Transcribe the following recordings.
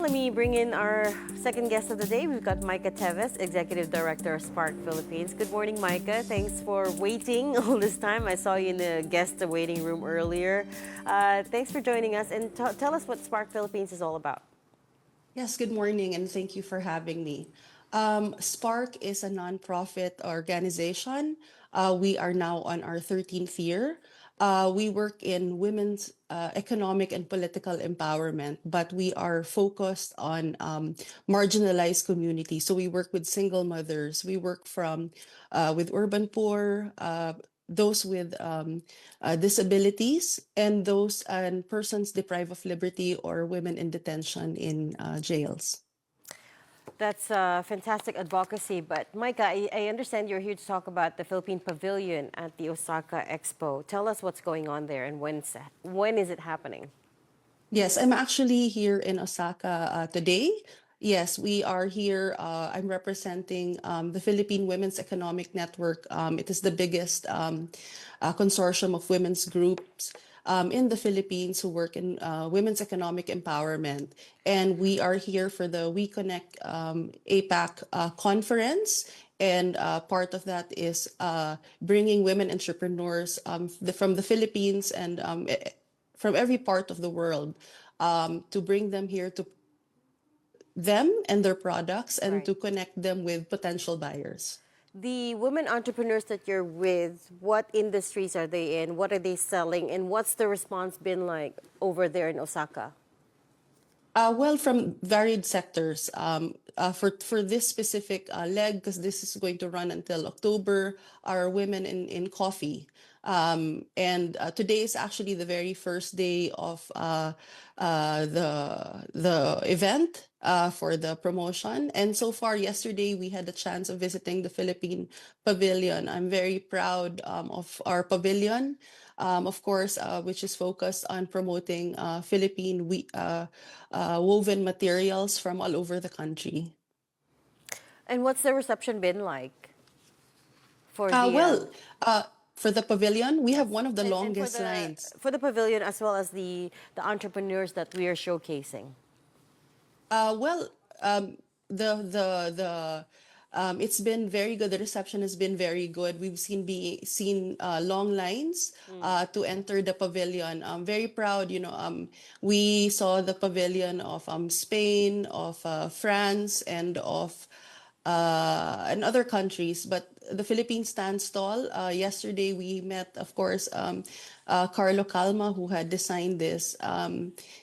let me bring in our second guest of the day. We've got Maica Teves, Executive Director of Spark Philippines. Good morning, Maica. Thanks for waiting all this time. I saw you in the guest waiting room earlier. Thanks for joining us and tell us what Spark Philippines is all about. Yes, good morning, and thank you for having me. Spark is a nonprofit organization. We are now on our 13th year. We work in women's economic and political empowerment, but we are focused on marginalized communities. So we work with single mothers. We work with urban poor, those with disabilities, and those and persons deprived of liberty or women in detention in jails. That's fantastic advocacy. But Micah, I understand you're here to talk about the Philippine Pavilion at the Osaka Expo. Tell us what's going on there and when is it happening? Yes, I'm actually here in Osaka today. Yes, we are here. I'm representing the Philippine Women's Economic Network. It is the biggest consortium of women's groups in the Philippines who work in women's economic empowerment. And we are here for the We Connect APAC conference. And part of that is bringing women entrepreneurs from the Philippines and from every part of the world to bring them here to them and their products and Right. to connect them with potential buyers. The women entrepreneurs that you're with, what industries are they in? What are they selling? And what's the response been like over there in Osaka? Well, from varied sectors. For this specific leg, because this is going to run until October, are women in coffee. And today is actually the very first day of the event for the promotion. And so far, yesterday we had the chance of visiting the Philippine Pavilion. I'm very proud of our pavilion. Of course, which is focused on promoting Philippine woven materials from all over the country. And what's the reception been like for Uh, the well, uh, for the pavilion, we have yes, one of the and longest lines. for the pavilion as well as the entrepreneurs that we are showcasing. Well, it's been very good. The reception has been very good. We've seen long lines to enter the pavilion. I'm very proud. We saw the pavilion of Spain, of France, and other countries. But the Philippines stands tall. Yesterday, we met, of course, Carlo Calma, who had designed this.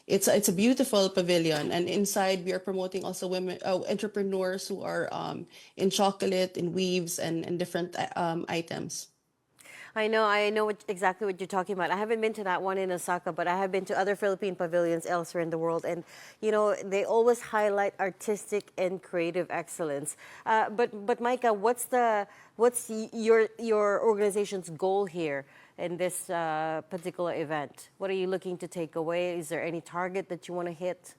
It's a beautiful pavilion, and inside we are promoting also women entrepreneurs who are in chocolate, in weaves, and different items. I know exactly what you're talking about. I haven't been to that one in Osaka, but I have been to other Philippine pavilions elsewhere in the world, and they always highlight artistic and creative excellence. But Micah, what's your organization's goal here in this particular event? What are you looking to take away? Is there any target that you want to hit?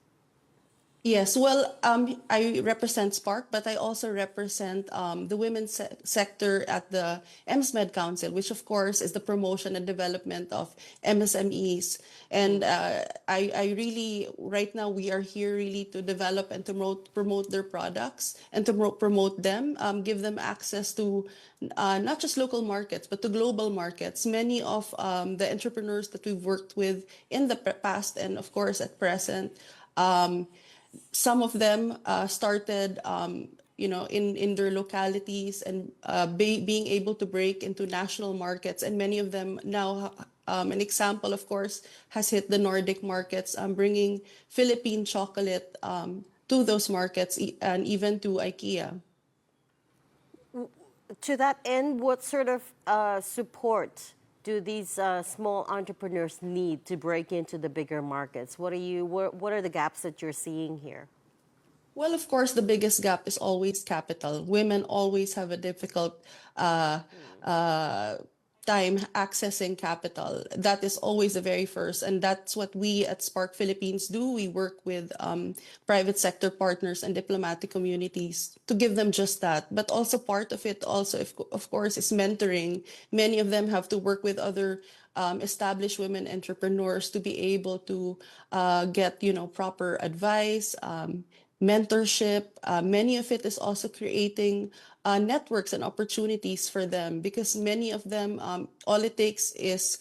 Yes, well, I represent Spark, but I also represent the women's sector at the MSMED Council, which of course is the promotion and development of MSMEs. And I really, right now, we are here really to develop and to promote their products and to promote them, give them access to not just local markets, but to global markets. Many of the entrepreneurs that we've worked with in the past and of course at present, um, some of them started in their localities and being able to break into national markets, and many of them now an example of course has hit the Nordic markets, bringing Philippine chocolate to those markets and even to IKEA. To that end, what sort of support do these small entrepreneurs need to break into the bigger markets? What are the gaps that you're seeing here? Well, of course, the biggest gap is always capital. Women always have a difficult uh, uh, time accessing capital. That is always the very first, and that's what we at Spark Philippines do. We work with private sector partners and diplomatic communities to give them just that. But also part of it also, of course, is mentoring. Many of them have to work with other established women entrepreneurs to be able to get, proper advice, mentorship. Many of it is also creating networks and opportunities for them, because many of them, all it takes is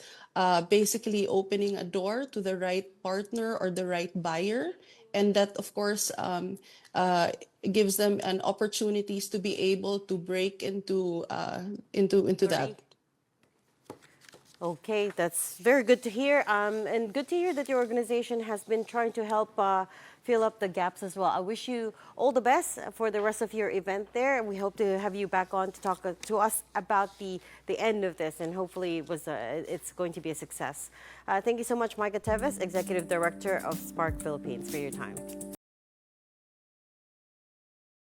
basically opening a door to the right partner or the right buyer. And that, of course, gives them an opportunities to be able to break into that. Agree. Okay, that's very good to hear. And good to hear that your organization has been trying to help fill up the gaps as well. I wish you all the best for the rest of your event there. We hope to have you back on to talk to us about the end of this, and hopefully it's going to be a success. Thank you so much, Maica Teves, Executive Director of Spark Philippines, for your time.